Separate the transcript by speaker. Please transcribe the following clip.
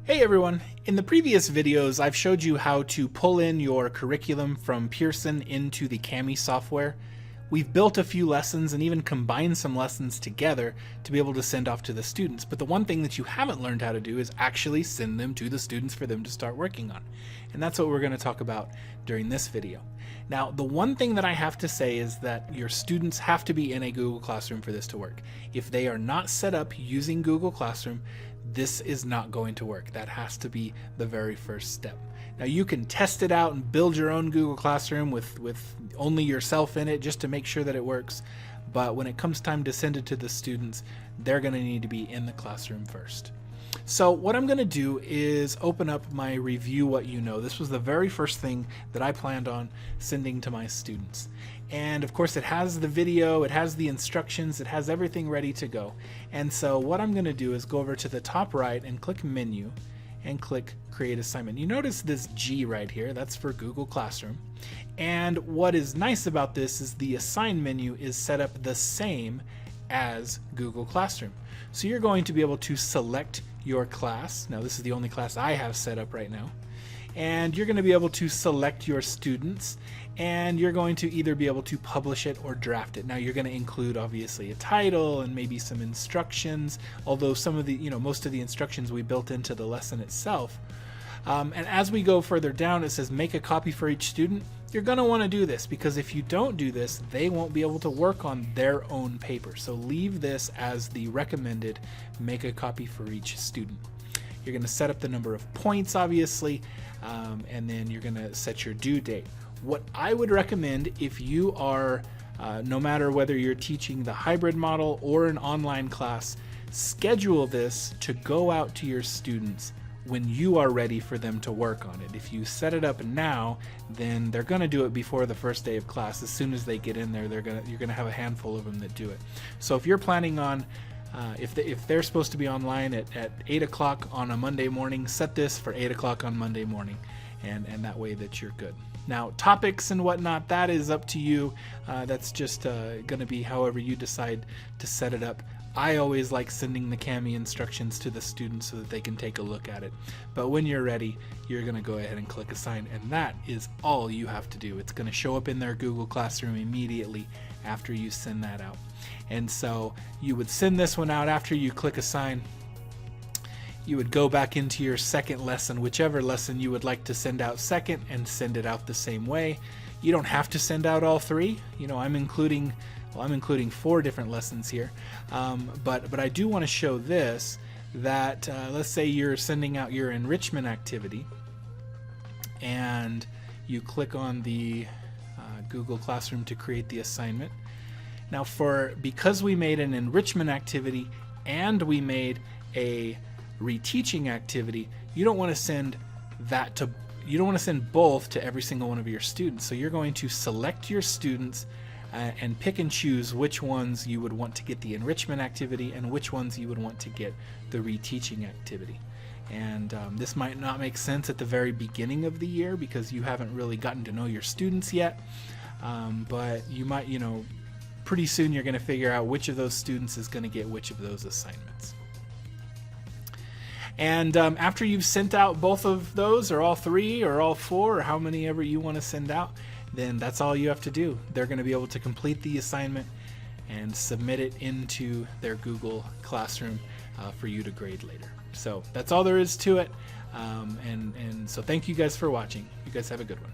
Speaker 1: Hey everyone! In the previous videos I've showed you how to pull in your curriculum from Pearson into the Kami software. We've built a few lessons and even combined some lessons together to be able to send off to the students, but the one thing that you haven't learned how to do is actually send them to the students for them to start working on. And that's what we're going to talk about during this video. Now, the one thing that I have to say is that your students have to be in a Google Classroom for this to work. If they are not set up using Google Classroom, this is not going to work. That has to be the very first step. Now you can test it out and build your own Google Classroom with only yourself in it just to make sure that it works. But when it comes time to send it to the students, they're going to need to be in the classroom first. So what I'm going to do is open up my Review What You Know. This was the very first thing that I planned on sending to my students. And of course it has the video, it has the instructions, it has everything ready to go. And so what I'm going to do is go over to the top right and click Menu and click Create Assignment. You notice this G right here, that's for Google Classroom. And what is nice about this is the Assign menu is set up the same as Google Classroom. So you're going to be able to select your class. Now this is the only class I have set up right now. And you're going to be able to select your students, and you're going to either be able to publish it or draft it. Now you're going to include obviously a title and maybe some instructions, although some of the, most of the instructions we built into the lesson itself. And as we go further down, it says make a copy for each student. You're going to want to do this because if you don't do this, they won't be able to work on their own paper. So leave this as the recommended make a copy for each student. You're going to set up the number of points, obviously, and then you're going to set your due date. What I would recommend if you are, no matter whether you're teaching the hybrid model or an online class, schedule this to go out to your students when you are ready for them to work on it. If you set it up now, then they're going to do it before the first day of class. As soon as they get in there, you're going to have a handful of them that do it. So if you're planning on if they're supposed to be online at 8 o'clock on a Monday morning, set this for 8 o'clock on Monday morning, and that way that you're good. Now topics and whatnot, that is up to you. That's just going to be however you decide to set it up. I always like sending the Kami instructions to the students so that they can take a look at it. But when you're ready, you're going to go ahead and click Assign, and that is all you have to do. It's going to show up in their Google Classroom immediately after you send that out. And so you would send this one out after you click Assign. You would go back into your second lesson, whichever lesson you would like to send out second, and send it out the same way. You don't have to send out all three. I'm including 4 different lessons here, but I do want to show this, that let's say you're sending out your enrichment activity and you click on the Google Classroom to create the assignment. Now because we made an enrichment activity and we made a reteaching activity, you don't want to send both to every single one of your students. So you're going to select your students and pick and choose which ones you would want to get the enrichment activity and which ones you would want to get the reteaching activity. And this might not make sense at the very beginning of the year because you haven't really gotten to know your students yet, but you might, pretty soon you're going to figure out which of those students is going to get which of those assignments. And after you've sent out both of those, or all 3, or all 4, or how many ever you want to send out, then that's all you have to do. They're going to be able to complete the assignment and submit it into their Google Classroom for you to grade later. So that's all there is to it. And so thank you guys for watching. You guys have a good one.